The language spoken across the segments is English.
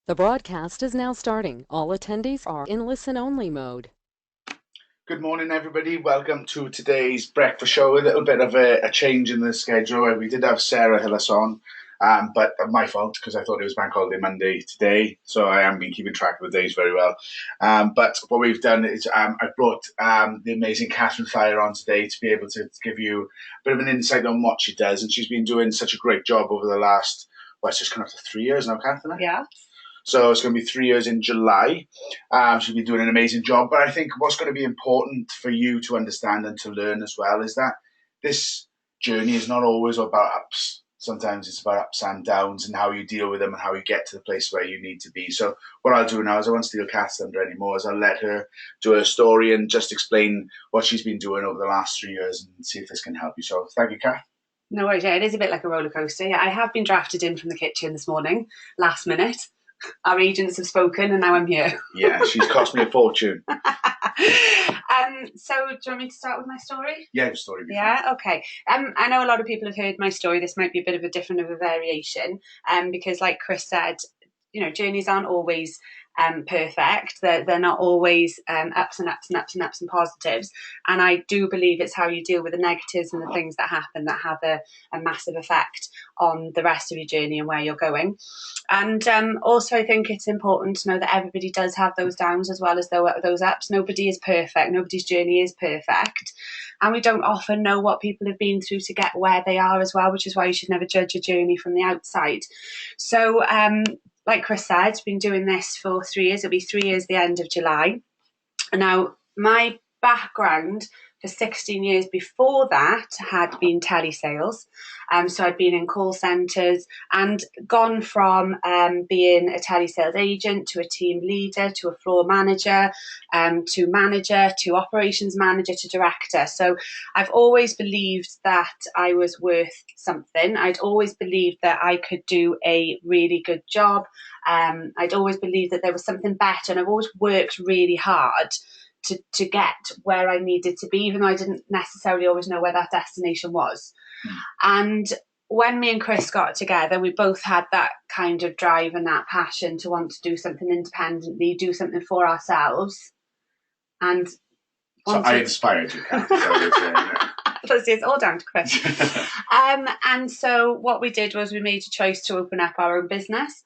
The broadcast is now starting. All attendees are in listen-only mode. Good morning, everybody. Welcome to today's breakfast show. A little bit of a change in the schedule. We did have Sarah Hillis on, but my fault because I thought it was Bank Holiday Monday today, so I haven't been keeping track of the days very well. But what we've done is I've brought the amazing Kathryn Thyer on today to be able to give you a bit of an insight on what she does, and she's been doing such a great job over the last, well, it's just coming up to 3 years now, Kathryn. Yeah. So it's going to be 3 years in July. She'll be doing an amazing job. But I think what's going to be important for you to understand and to learn as well is that this journey is not always about ups. Sometimes it's about ups and downs and how you deal with them and how you get to the place where you need to be. So what I'll do now is I won't steal Kath's thunder anymore, is I'll let her do her story and just explain what she's been doing over the last 3 years and see if this can help you. So thank you, Kath. No worries. Yeah, it is a bit like a roller coaster. Yeah, I have been drafted in from the kitchen this morning, last minute. Our agents have spoken and now I'm here. Yeah, she's cost me a fortune. So do you want me to start with my story? Yeah, the story. Yeah, okay. I know a lot of people have heard my story. This might be a bit of a different of a variation, because like Chris said, journeys aren't always perfect. They're not always ups and ups and ups and ups and positives. And I do believe it's how you deal with the negatives and the things that happen that have a massive effect on the rest of your journey and where you're going. And also, I think it's important to know that everybody does have those downs as well as those ups. Nobody is perfect. Nobody's journey is perfect. And we don't often know what people have been through to get where they are as well, which is why you should never judge a journey from the outside. So, like Chris said, I've been doing this for 3 years. It'll be 3 years the end of July. Now, my background for 16 years before that had been telesales. So I'd been in call centres and gone from being a telesales agent to a team leader to a floor manager to operations manager to director. So I've always believed that I was worth something. I'd always believed that I could do a really good job. I'd always believed that there was something better, and I've always worked really hard to get where I needed to be, even though I didn't necessarily always know where that destination was. And when me and Chris got together, we both had that kind of drive and that passion to want to do something independently, do something for ourselves. And so I inspired you, Kath. It's all down to Chris. And so what we did was we made a choice to open up our own business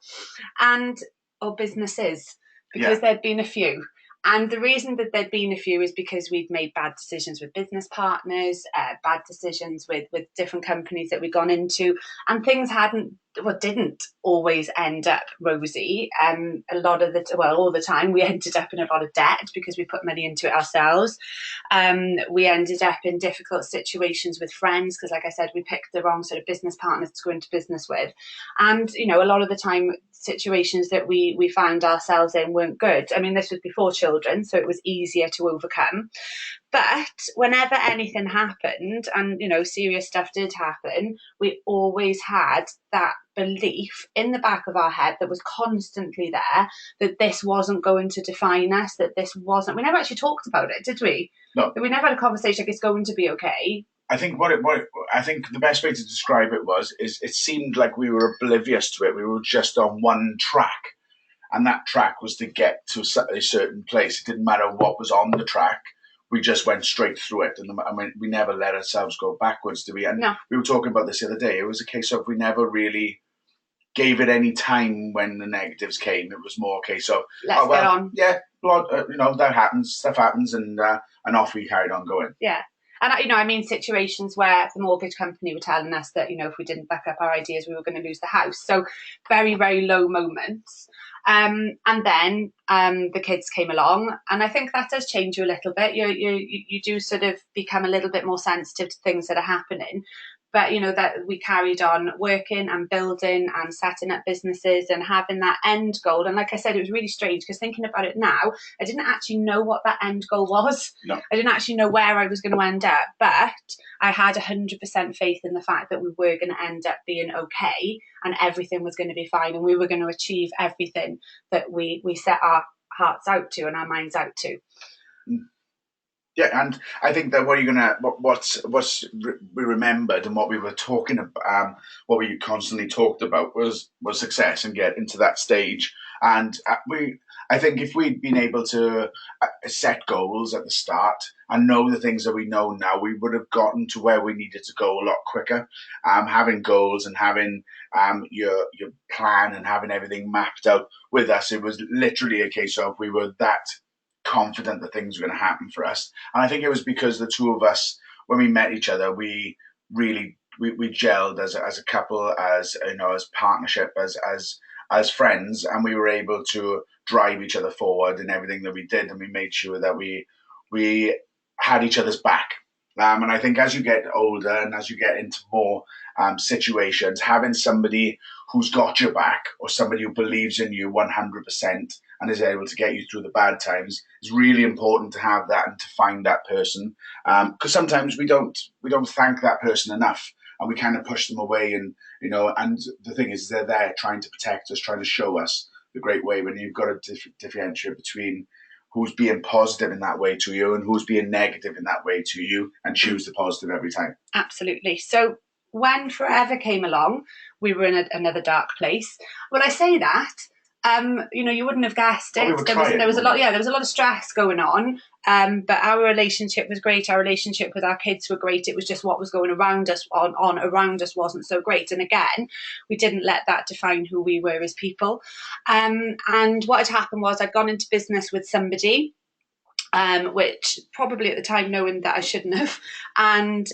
or businesses, because there'd been a few. And the reason that there'd been a few is because we'd made bad decisions with business partners, bad decisions with different companies that we'd gone into, and things didn't always end up rosy. All the time, we ended up in a lot of debt because we put money into it ourselves. We ended up in difficult situations with friends because, like I said, we picked the wrong sort of business partners to go into business with. And, a lot of the time, situations that we found ourselves in weren't good. I mean, this was before children, so it was easier to overcome. But whenever anything happened and, serious stuff did happen, we always had that belief in the back of our head that was constantly there, that this wasn't going to define us, we never actually talked about it, did we? No. We never had a conversation like it's going to be okay. I think I think the best way to describe it is it seemed like we were oblivious to it. We were just on one track, and that track was to get to a certain place. It didn't matter what was on the track. We just went straight through it, and we never let ourselves go backwards, did we? And no. We were talking about this the other day. It was a case of we never really gave it any time when the negatives came. It was more a case of let's get on. Yeah, that happens. Stuff happens, and off we carried on going. Yeah. And, situations where the mortgage company were telling us that, if we didn't back up our ideas, we were going to lose the house. So very, very low moments. And then the kids came along, and I think that does change you a little bit. You do sort of become a little bit more sensitive to things that are happening. But, that we carried on working and building and setting up businesses and having that end goal. And like I said, it was really strange because thinking about it now, I didn't actually know what that end goal was. No. I didn't actually know where I was going to end up. But I had 100% faith in the fact that we were going to end up being okay and everything was going to be fine and we were going to achieve everything that we set our hearts out to and our minds out to. Yeah, and I think that what's we remembered and what we were talking about, what we constantly talked about was success and get into that stage. And I think if we'd been able to set goals at the start and know the things that we know now, we would have gotten to where we needed to go a lot quicker. Having goals and having your plan and having everything mapped out with us, it was literally a case of we were that confident that things were going to happen for us. And I think it was because the two of us, when we met each other, we really we gelled as a couple, as as partnership, as friends, and we were able to drive each other forward in everything that we did, and we made sure that we had each other's back. And I think as you get older and as you get into more situations, having somebody who's got your back or somebody who believes in you 100% and is able to get you through the bad times is really important to have that and to find that person. Because sometimes we don't thank that person enough, and we kind of push them away. And and the thing is, they're there trying to protect us, trying to show us the great way. When you've got to differentiate between who's being positive in that way to you and who's being negative in that way to you, and choose the positive every time. Absolutely. So when Forever came along, we were in another dark place. Well, I say that, you wouldn't have guessed it. There was a lot of stress going on. But our relationship was great. Our relationship with our kids were great. It was just what was going around us around us wasn't so great. And again, we didn't let that define who we were as people. And what had happened was I'd gone into business with somebody, which probably at the time knowing that I shouldn't have, and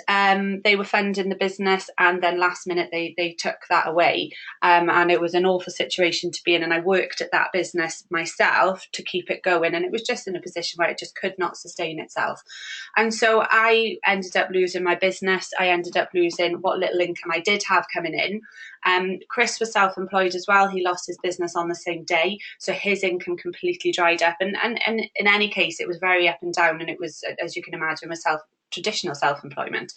they were funding the business, and then last minute they took that away, and it was an awful situation to be in. And I worked at that business myself to keep it going, and it was just in a position where it just could not sustain itself. And so I ended up losing my business. I ended up losing what little income I did have coming in. Chris was self-employed as well. He lost his business on the same day, so his income completely dried up. And in any case, it was very up and down, and it was, as you can imagine, traditional self-employment.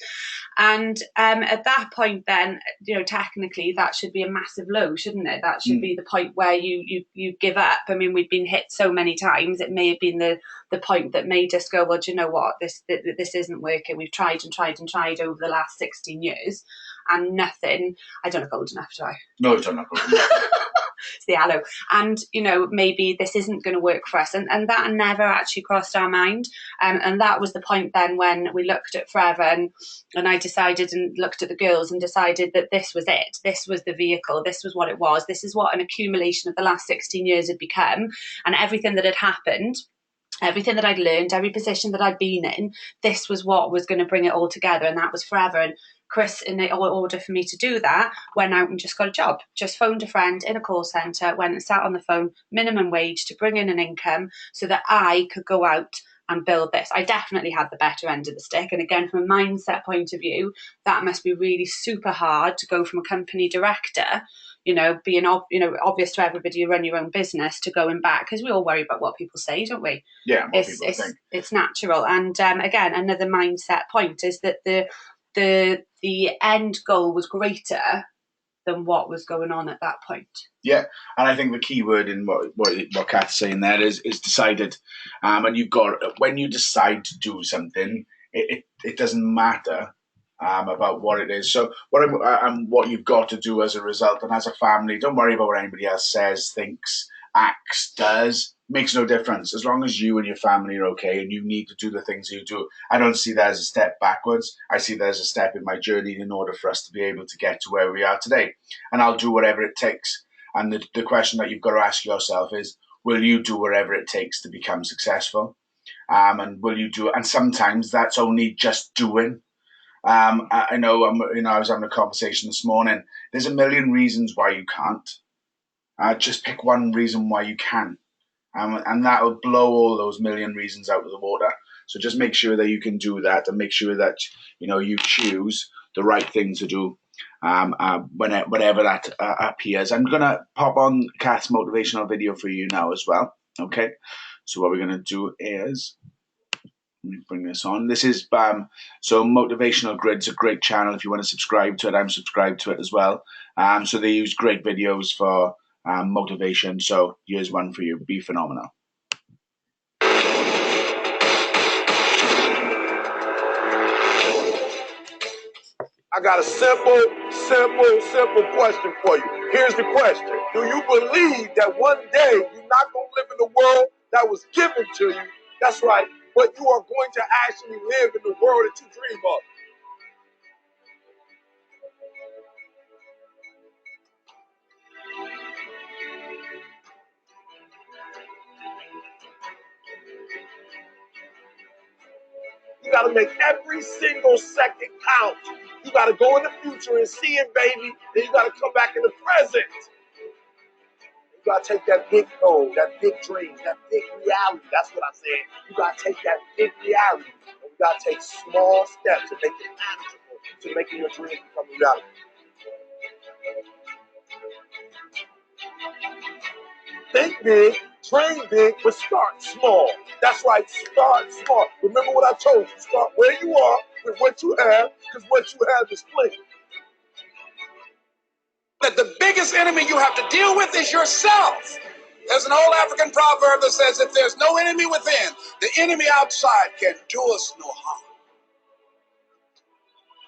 And at that point then, technically that should be a massive low, shouldn't it? That should be the point where you give up. I mean, we've been hit so many times. It may have been the point that made us go, well, do you know what, this isn't working. We've tried and tried and tried over the last 16 years and nothing. I don't look old enough, do I? No, you don't look old enough. It's the aloe. And maybe this isn't going to work for us, and that never actually crossed our mind. And that was the point then when we looked at Forever, and I decided and looked at the girls and decided that this was it. This was the vehicle. This was what it was. This is what an accumulation of the last 16 years had become, and everything that had happened, everything that I'd learned, every position that I'd been in, this was what was going to bring it all together, and that was Forever. And Chris, in order for me to do that, went out and just got a job. Just phoned a friend in a call centre, went and sat on the phone, minimum wage, to bring in an income so that I could go out and build this. I definitely had the better end of the stick. And again, from a mindset point of view, that must be really super hard to go from a company director, being obvious to everybody you run your own business, to going back, because we all worry about what people say, don't we? Yeah, it's natural. And again, another mindset point is that the end goal was greater than what was going on at that point. Yeah, and I think the key word in what Kath's saying there is decided. And you've got, when you decide to do something, it doesn't matter about what it is. So what you've got to do as a result, and as a family, don't worry about what anybody else says, thinks, acts, does. Makes no difference. As long as you and your family are okay and you need to do the things you do, I don't see that as a step backwards. I see that as a step in my journey in order for us to be able to get to where we are today. And I'll do whatever it takes. And the question that you've got to ask yourself is, will you do whatever it takes to become successful? And will you do it? And sometimes that's only just doing. I know I was having a conversation this morning. There's a million reasons why you can't. Just pick one reason why you can. And that will blow all those million reasons out of the water. So just make sure that you can do that, and make sure that you choose the right thing to do whenever that appears. I'm gonna pop on Kath's motivational video for you now as well. Okay. So what we're gonna do is, let me bring this on. This is so Motivational Grid's a great channel. If you want to subscribe to it, I'm subscribed to it as well. So they use great videos for motivation. So here's one for you. Be phenomenal. I got a simple question for you. Here's the question. Do you believe that one day you're not going to live in the world that was given to you? That's right. But you are going to actually live in the world that you dream of. You got to make every single second count. You got to go in the future and see it, baby. Then you got to come back in the present. You got to take that big goal, that big dream, that big reality. That's what I said. You got to take that big reality. And you got to take small steps to make it manageable, to making your dream become reality. Think big, dream big, but start small. That's right, start small. Remember what I told you. Start where you are with what you have, because what you have is plenty. That the biggest enemy you have to deal with is yourself. There's an old African proverb that says, if there's no enemy within, the enemy outside can do us no harm.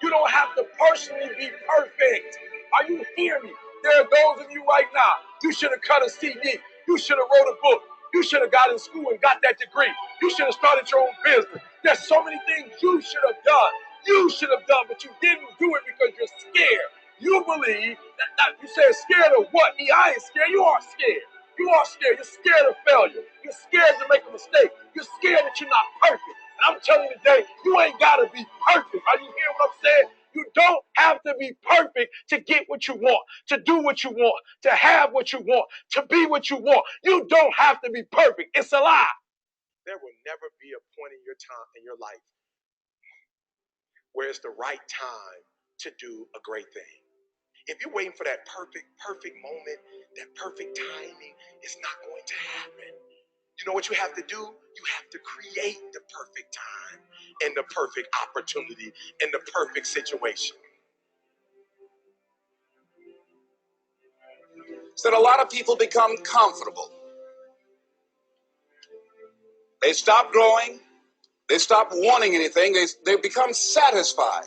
You don't have to personally be perfect. Are you hearing me? There are those of you right now, you should have cut a CD. You should have wrote a book. You should have got in school and got that degree. You should have started your own business. There's so many things you should have done. You should have done, but you didn't do it because you're scared. You believe that you said scared of what? I ain't scared. You are scared. You are scared. You're scared of failure. You're scared to make a mistake. You're scared that you're not perfect. And I'm telling you today, you ain't got to be perfect. Are you hearing what I'm saying? You don't have to be perfect to get what you want, to do what you want, to have what you want, to be what you want. You don't have to be perfect. It's a lie. There will never be a point in your time in your life where it's the right time to do a great thing. If you're waiting for that perfect moment, that perfect timing, it's not going to happen. You know what you have to do? You have to create the perfect time and the perfect opportunity and the perfect situation. So that a lot of people become comfortable. They stop growing. They stop wanting anything. They become satisfied.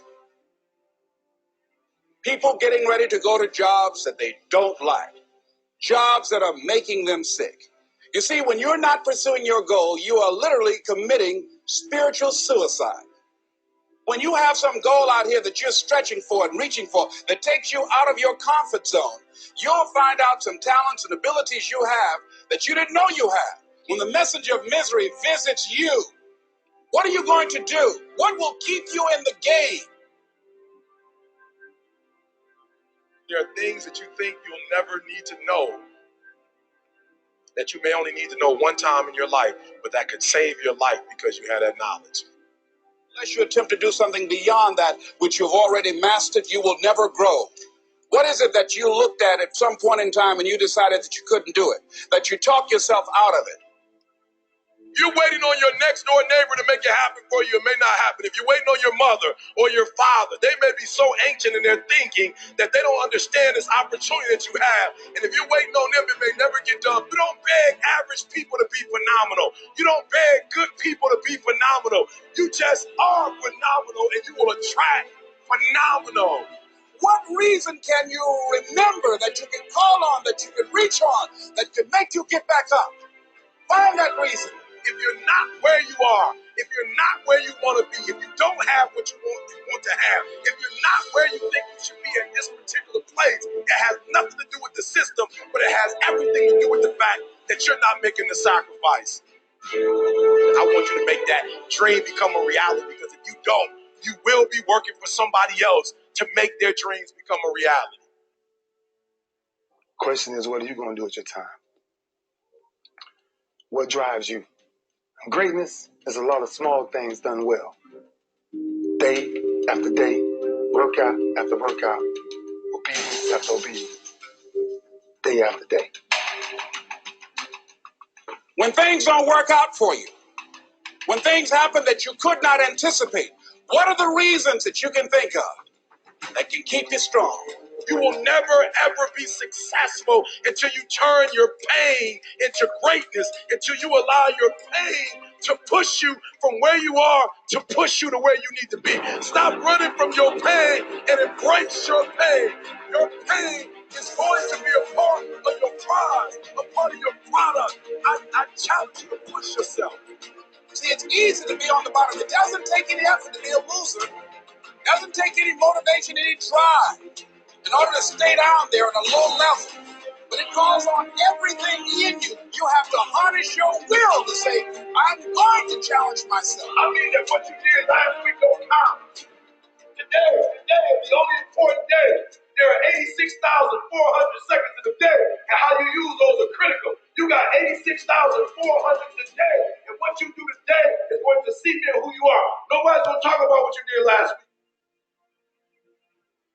People getting ready to go to jobs that they don't like. Jobs that are making them sick. You see, when you're not pursuing your goal, you are literally committing spiritual suicide. When you have some goal out here that you're stretching for and reaching for that takes you out of your comfort zone, you'll find out some talents and abilities you have that you didn't know you have. When the messenger of misery visits you, what are you going to do? What will keep you in the game? There are things that you think you'll never need to know, that you may only need to know one time in your life, but that could save your life because you had that knowledge. Unless you attempt to do something beyond that which you've already mastered, you will never grow. What is it that you looked at some point in time and you decided that you couldn't do it, that you talked yourself out of it? You're waiting on your next door neighbor to make it happen for you. It may not happen. If you're waiting on your mother or your father, they may be so ancient in their thinking that they don't understand this opportunity that you have. And if you're waiting on them, it may never get done. You don't beg average people to be phenomenal. You don't beg good people to be phenomenal. You just are phenomenal, and you will attract phenomenal. What reason can you remember that you can call on, that you can reach on, that could make you get back up? Find that reason. If you're not where you are, if you're not where you want to be, if you don't have what you want to have, if you're not where you think you should be at this particular place, it has nothing to do with the system, but it has everything to do with the fact that you're not making the sacrifice. I want you to make that dream become a reality, because if you don't, you will be working for somebody else to make their dreams become a reality. Question is, what are you going to do with your time? What drives you? Greatness is a lot of small things done well. Day after day, workout after workout, obedience after obedience, day after day. When things don't work out for you, when things happen that you could not anticipate, what are the reasons that you can think of that can keep you strong? You will never, ever be successful until you turn your pain into greatness, until you allow your pain to push you from where you are to push you to where you need to be. Stop running from your pain and embrace your pain. Your pain is going to be a part of your prize, a part of your product. I challenge you to push yourself. See, it's easy to be on the bottom. It doesn't take any effort to be a loser. It doesn't take any motivation, any drive in order to stay down there at a low level. But it calls on everything in you. You have to harness your will to say, I'm going to challenge myself. I mean that what you did last week don't count. Today is the only important day. There are 86,400 seconds in the day, and how you use those are critical. You got 86,400 today, and what you do today is going to cement who you are. Nobody's going to talk about what you did last week.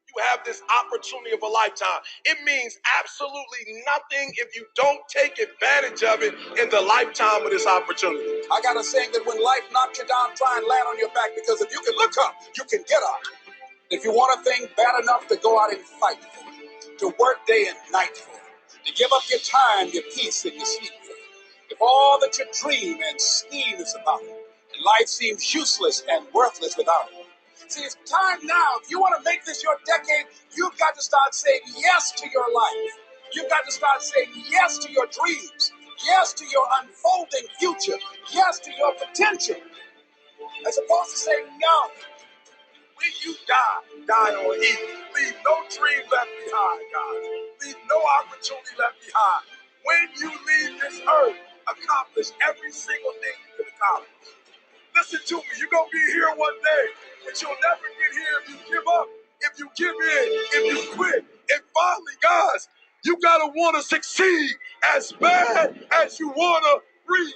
You have this opportunity of a lifetime. It means absolutely nothing if you don't take advantage of it in the lifetime of this opportunity. I got a saying that when life knocks you down, try and land on your back, because if you can look up, you can get up. If you want a thing bad enough to go out and fight for it, to work day and night for it, to give up your time, your peace, and your sleep for it, if all that you dream and scheme is about it, and life seems useless and worthless without it. See, it's time now. If you want to make this your decade, you've got to start saying yes to your life. You've got to start saying yes to your dreams, yes to your unfolding future, yes to your potential, as opposed to saying no. When you die on evil. Leave no dream left behind, guys. Leave no opportunity left behind. When you leave this earth, accomplish every single thing you can accomplish. Listen to me, you're going to be here one day, but you'll never get here if you give up, if you give in, if you quit. And finally, guys, you got to want to succeed as bad as you want to breathe.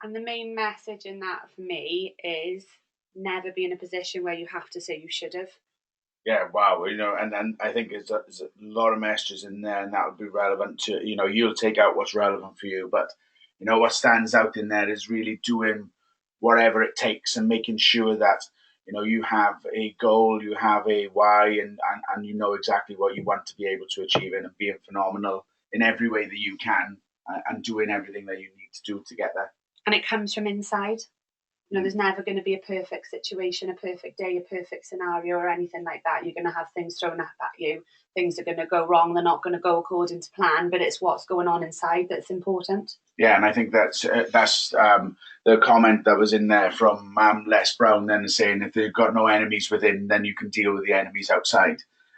And the main message in that for me is never be in a position where you have to say you should have. Yeah, wow. And I think there's a lot of messages in there, and that would be relevant to, you'll take out what's relevant for you. But, what stands out in there is really doing whatever it takes and making sure that, you have a goal, you have a why, and you know exactly what you want to be able to achieve it, and being phenomenal in every way that you can, and doing everything that you need to do to get there. And it comes from inside. There's never going to be a perfect situation, a perfect day, a perfect scenario, or anything like that. You're going to have things thrown up at you. Things are going to go wrong. They're not going to go according to plan, but it's what's going on inside that's important. Yeah, and I think that's the comment that was in there from Les Brown, then saying if they've got no enemies within, then you can deal with the enemies outside.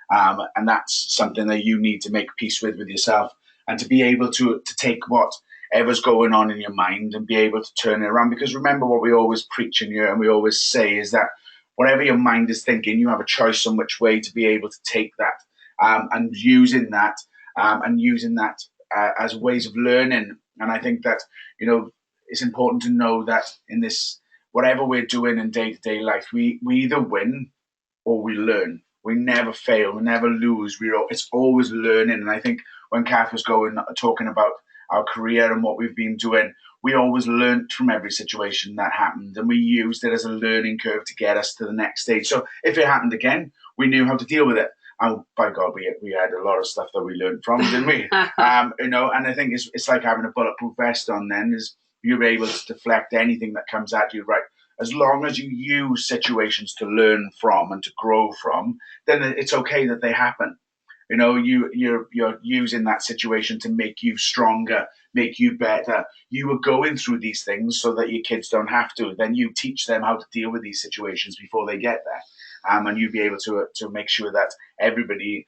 And that's something that you need to make peace with yourself, and to be able to take whatever's going on in your mind and be able to turn it around. Because remember, what we always preach in here and we always say is that whatever your mind is thinking, you have a choice on which way to be able to take that, and using that as ways of learning. And I think that, it's important to know that in this, whatever we're doing in day-to-day life, we either win or we learn. We never fail. We never lose. It's always learning. And I think when Kath was talking about our career and what we've been doing, we always learnt from every situation that happened, and we used it as a learning curve to get us to the next stage. So if it happened again, we knew how to deal with it. And by God, we had a lot of stuff that we learned from, didn't we? And I think it's like having a bulletproof vest on. Then is you're able to deflect anything that comes at you, right? As long as you use situations to learn from and to grow from, then it's okay that they happen. You're using that situation to make you stronger, make you better. You are going through these things so that your kids don't have to. Then you teach them how to deal with these situations before they get there. And you'll be able to make sure that everybody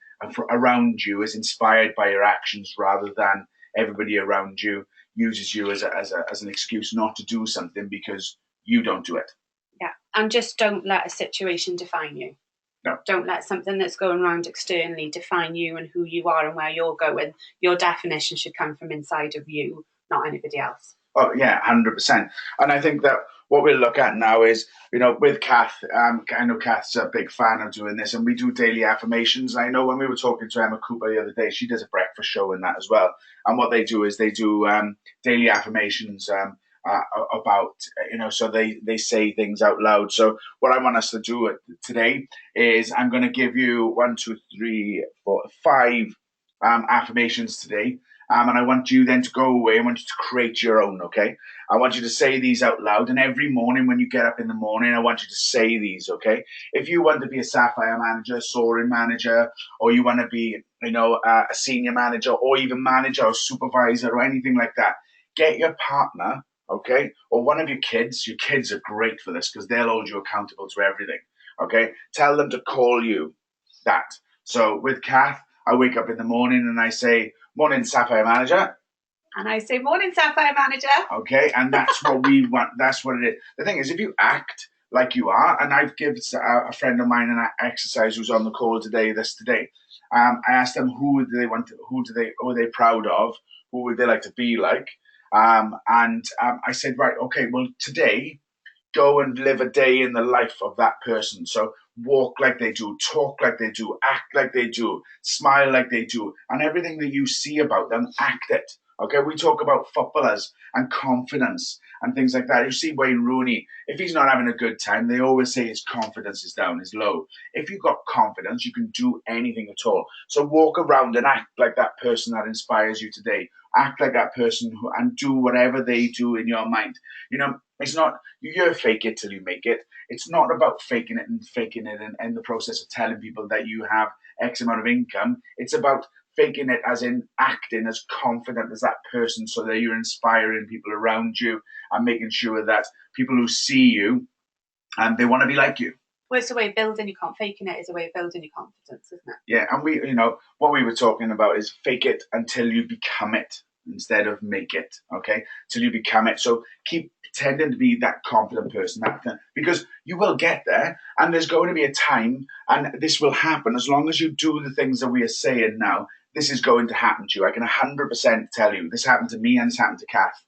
around you is inspired by your actions, rather than everybody around you uses you as an excuse not to do something because you don't do it. Yeah, and just don't let a situation define you. No. Don't let something that's going around externally define you and who you are and where you're going. Your definition should come from inside of you, not anybody else. Oh, yeah, 100%. And I think that what we'll look at now is, with Kath, I know Kath's a big fan of doing this, and we do daily affirmations. I know when we were talking to Emma Cooper the other day, she does a breakfast show in that as well. And what they do is they do daily affirmations, about, so they say things out loud. So what I want us to do today is I'm going to give you 1, 2, 3, 4, 5 affirmations today. And I want you then to go away. I want you to create your own, okay? I want you to say these out loud. And every morning when you get up in the morning, I want you to say these, okay? If you want to be a Sapphire manager, soaring manager, or you want to be, a senior manager, or even manager or supervisor or anything like that, get your partner, okay? Or one of your kids. Your kids are great for this because they'll hold you accountable to everything, okay? Tell them to call you that. So with Kath, I wake up in the morning and I say, morning, Sapphire manager. And I say, morning, Sapphire manager. Okay, and that's what we want. That's what it is. The thing is, if you act like you are, and I've given a friend of mine an exercise who's on the call today. I asked them who are they proud of, who would they like to be like, and I said, right, okay, well today, go and live a day in the life of that person. So walk like they do, talk like they do, act like they do, smile like they do, and everything that you see about them, act it. Okay, we talk about footballers and confidence and things like that. You see Wayne Rooney, if he's not having a good time, they always say his confidence is down, is low. If you've got confidence, you can do anything at all. So walk around and act like that person that inspires you today. Act like that person and do whatever they do in your mind. It's not, you fake it till you make it. It's not about faking it and the process of telling people that you have X amount of income. It's about faking it as in acting as confident as that person so that you're inspiring people around you and making sure that people who see you and they want to be like you. Well, it's a way of building your confidence. Faking it is a way of building your confidence, isn't it? Yeah, and what we were talking about is fake it until you become it instead of make it, okay? Till you become it. So keep pretending to be that confident person, because you will get there, and there's going to be a time, and this will happen as long as you do the things that we are saying now. This is going to happen to you. I can 100% tell you. This happened to me and it's happened to Kath.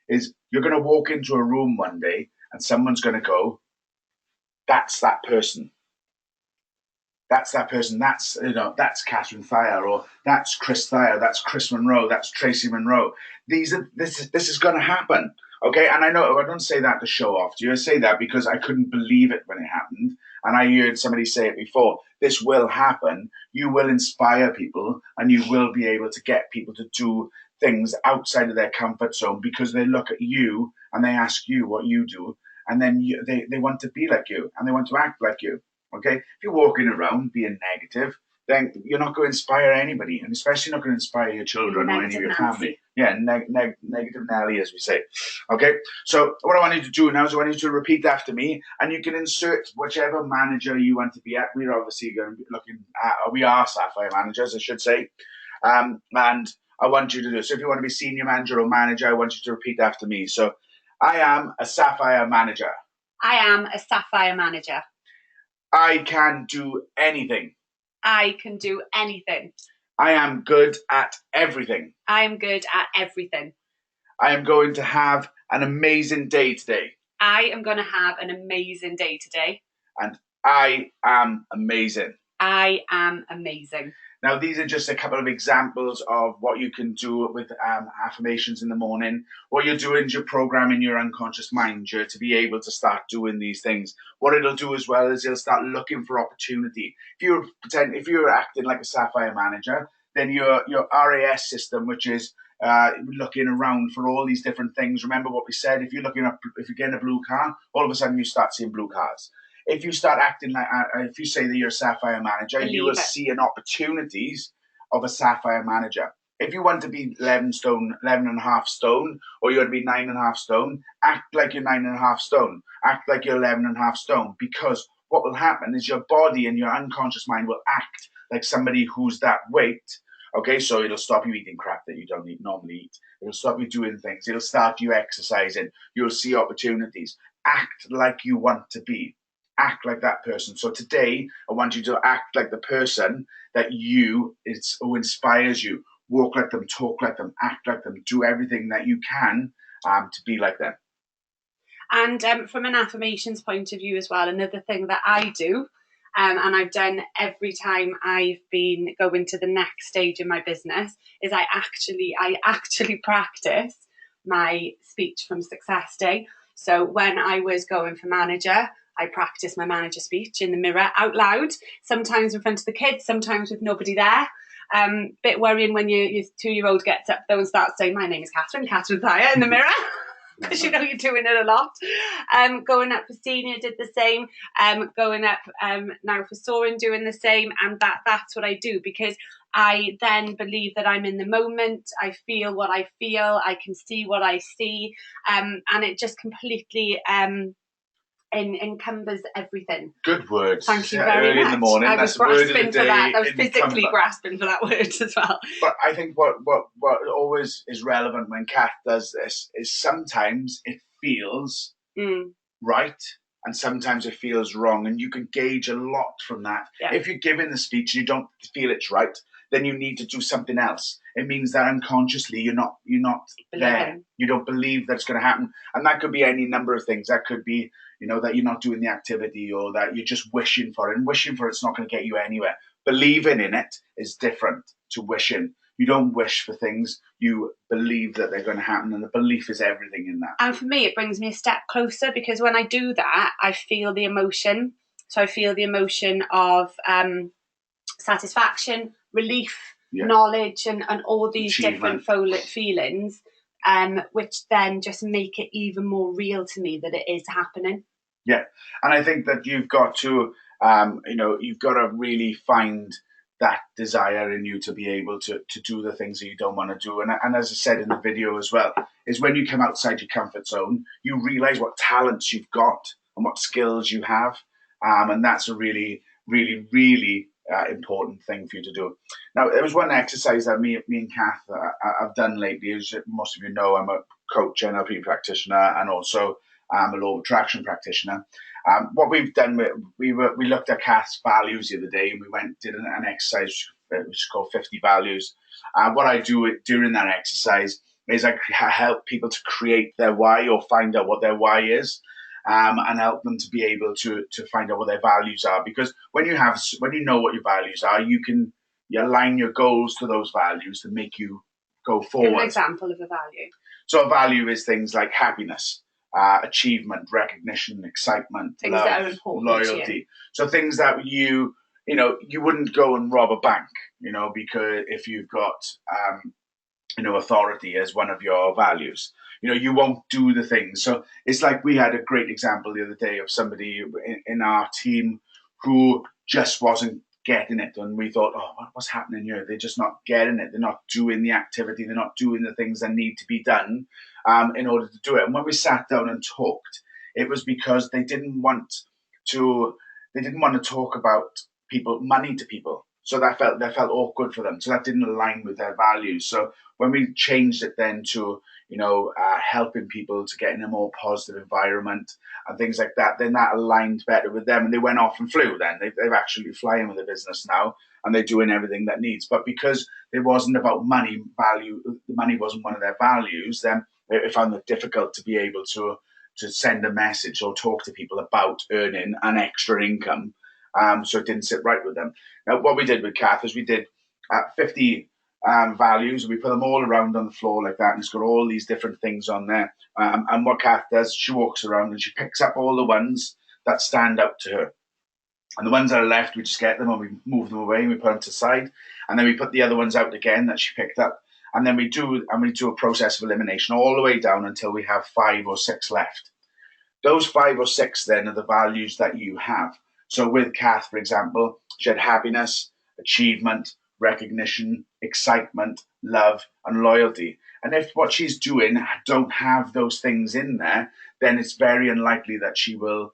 Is you're going to walk into a room one day and someone's going to go, that's that person. That's that person. That's Kathryn Thyer, or that's Chris Thyer. That's Chris Monroe. That's Tracy Monroe. This is going to happen. Okay, and I know I don't say that to show off to you. I say that because I couldn't believe it when it happened, and I heard somebody say it before. This will happen. You will inspire people, and you will be able to get people to do things outside of their comfort zone because they look at you and they ask you what you do, and then they want to be like you and they want to act like you. Okay, if you're walking around being negative, then you're not going to inspire anybody, and especially not going to inspire your children or any of your family. Yeah, negative Nelly, as we say. Okay, so what I want you to do now is I want you to repeat after me, and you can insert whichever manager you want to be at. We're obviously going to be looking at, we are Sapphire managers, I should say, and I want you to do, so if you want to be senior manager or manager, I want you to repeat after me. So, I am a Sapphire manager. I am a Sapphire manager. I can do anything. I can do anything. I am good at everything. I am good at everything. I am going to have an amazing day today. I am going to have an amazing day today. And I am amazing. I am amazing. Now, these are just a couple of examples of what you can do with affirmations in the morning. What you're doing is you're programming your unconscious mind to be able to start doing these things. What it'll do as well is it'll start looking for opportunity. If you're acting like a Sapphire manager, then your RAS system, which is looking around for all these different things. Remember what we said: if you're getting a blue car, all of a sudden you start seeing blue cars. If you start acting like, if you say that you're a Sapphire manager, you will see an opportunities of a Sapphire manager. If you want to be 11 and a half stone, or you want to be 9 and a half stone, act like you're 9 and a half stone. Act like you're 11 and a half stone, because what will happen is your body and your unconscious mind will act like somebody who's that weight. Okay, so it'll stop you eating crap that you don't normally eat. It'll stop you doing things. It'll start you exercising. You'll see opportunities. Act like you want to be. Act like that person. So today, I want you to act like the person that who inspires you. Walk like them, talk like them, act like them, do everything that you can to be like them. And from an affirmations point of view as well, another thing that I do, and I've done every time I've been going to the next stage in my business, is I actually practice my speech from Success Day. So when I was going for manager, I practiced my manager speech in the mirror out loud, sometimes in front of the kids, sometimes with nobody there. Bit worrying when your 2-year-old gets up though and starts saying, "My name is Kathryn Thyer" in the mirror. Because you know you're doing it a lot. Going up for senior did the same. Going up now for soaring doing the same. And that's what I do, because I then believe that I'm in the moment. I feel what I feel. I can see what I see. And it just completely encumbers everything. Good words. Thank you very much. In the morning. I was grasping for that. I was physically grasping for that word as well. But I think what always is relevant when Kath does this is sometimes it feels right and sometimes it feels wrong, and you can gauge a lot from that. Yeah. If you're giving the speech and you don't feel it's right, then you need to do something else. It means that unconsciously you're not there. You don't believe that it's going to happen, and that could be any number of things. That could be, that you're not doing the activity, or that you're just wishing for it. And wishing for it's not going to get you anywhere. Believing in it is different to wishing. You don't wish for things. You believe that they're going to happen, and the belief is everything in that. And for me, it brings me a step closer, because when I do that, I feel the emotion. So I feel the emotion of satisfaction, relief, knowledge, and all these different feelings, which then just make it even more real to me that it is happening. Yeah, and I think that you've got to, you've got to really find that desire in you to be able to do the things that you don't want to do. And as I said in the video as well, is when you come outside your comfort zone, you realize what talents you've got and what skills you have. And that's a really, really, really important thing for you to do. Now, there was one exercise that me and Kath have done lately. As most of you know, I'm a coach, NLP practitioner, and also a law of attraction practitioner. What we've done, we looked at Kath's values the other day, and we did an exercise which is called 50 Values. What I do during that exercise is I help people to create their why, or find out what their why is, and help them to be able to find out what their values are. Because when you know what your values are, you align your goals to those values to make you go forward. Give an example of a value. So a value is things like happiness, achievement, recognition, excitement, things love, that are important, loyalty. So things that you wouldn't go and rob a bank, because if you've got authority as one of your values, you won't do the things. So it's like, we had a great example the other day of somebody in our team who just wasn't getting it, and we thought, oh, what's happening here? They're just not getting it. They're not doing the activity. They're not doing the things that need to be done in order to do it. And when we sat down and talked, it was because they didn't want to talk about money to people. So that felt awkward for them. So that didn't align with their values. So when we changed it then to helping people to get in a more positive environment and things like that, then that aligned better with them, and they went off and flew. Then they've actually flying with the business now, and they're doing everything that needs. But because it wasn't about money wasn't one of their values, then they found it difficult to be able to send a message or talk to people about earning an extra income. So it didn't sit right with them. Now, what we did with Kath is we did 50 values. We put them all around on the floor like that, and it's got all these different things on there. And what Kath does, she walks around and she picks up all the ones that stand out to her. And the ones that are left, we just get them and we move them away and we put them to the side. And then we put the other ones out again that she picked up. And then we do a process of elimination all the way down until we have 5 or 6 left. Those 5 or 6 then are the values that you have. So with Kath, for example, she had happiness, achievement, recognition, excitement, love, and loyalty. And if what she's doing don't have those things in there, then it's very unlikely that she will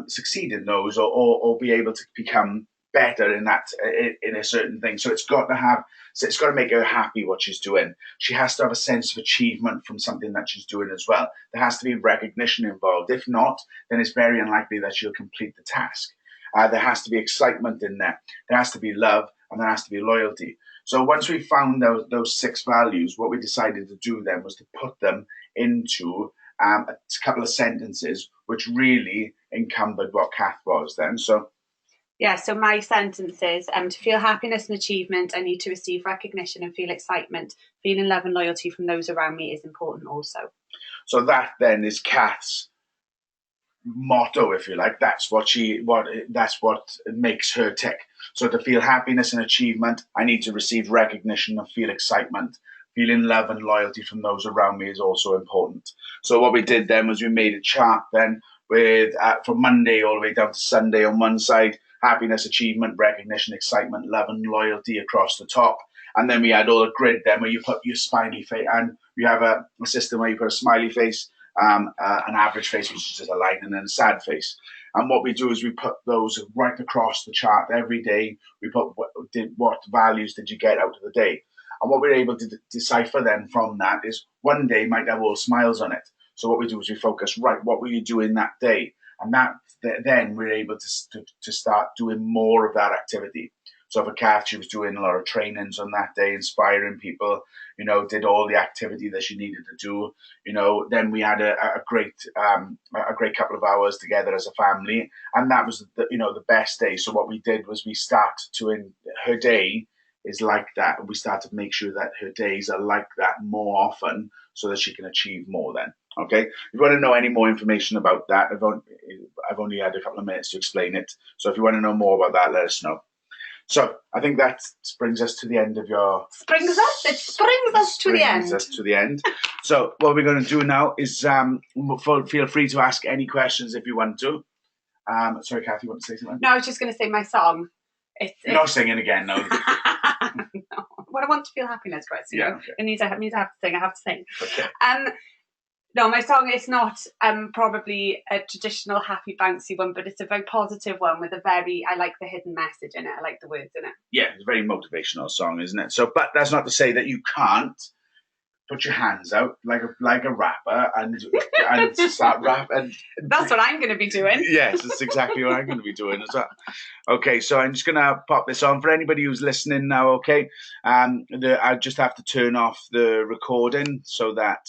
succeed in those or be able to become better in a certain thing. So it's got to make her happy what she's doing. She has to have a sense of achievement from something that she's doing as well. There has to be recognition involved. If not, then it's very unlikely that she'll complete the task. There has to be excitement in there. There has to be love, and there has to be loyalty. So once we found those 6 values, what we decided to do then was to put them into a couple of sentences which really encumbered what Kath was then. So Yeah, so my sentence is to feel happiness and achievement, I need to receive recognition and feel excitement. Feeling love and loyalty from those around me is important also. So that then is Kath's motto, if you like. That's what makes her tick. So to feel happiness and achievement, I need to receive recognition and feel excitement. Feeling love and loyalty from those around me is also important. So what we did then was we made a chart then with from Monday all the way down to Sunday on one side, happiness, achievement, recognition, excitement, love and loyalty across the top. And then we had all a grid then where you put your smiley face, and we have a system where you put a smiley face, an average face, which is just a line, and then a sad face. And what we do is we put those right across the chart every day. We put what values did you get out of the day. And what we're able to decipher then from that is one day might have all smiles on it. So what we do is we focus, right, what were you doing that day? And that then we're able to start doing more of that activity. So for Kath, she was doing a lot of trainings on that day, inspiring people, did all the activity that she needed to do. Then we had a great couple of hours together as a family, and that was the best day. So what we did was we start to her day is like that. We start to make sure that her days are like that more often so that she can achieve more then. Okay. If you want to know any more information about that, I've only had a couple of minutes to explain it. So if you want to know more about that, let us know. So I think that brings us to the end of your... It brings us to the end. So what we're going to do now is feel free to ask any questions if you want to. Sorry, Kathy, you want to say something? No, I was just going to say my song. You're not singing again, no. No. When I want to feel happiness, Chris, okay. I need to have to sing. I have to sing. Okay. No, my song is not probably a traditional happy bouncy one, but it's a very positive one with I like the hidden message in it. I like the words in it. Yeah, it's a very motivational song, isn't it? So, but that's not to say that you can't put your hands out like a rapper and start rapping. That's what I'm going to be doing. Yes, that's exactly what I'm going to be doing as well. Okay, so I'm just going to pop this on for anybody who's listening now. Okay, I just have to turn off the recording so that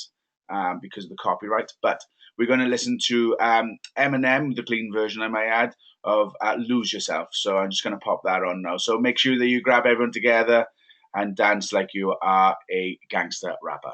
because of the copyright. But we're going to listen to Eminem, the clean version I might add, of "Lose Yourself." So I'm just going to pop that on now. So make sure that you grab everyone together and dance like you are a gangster rapper.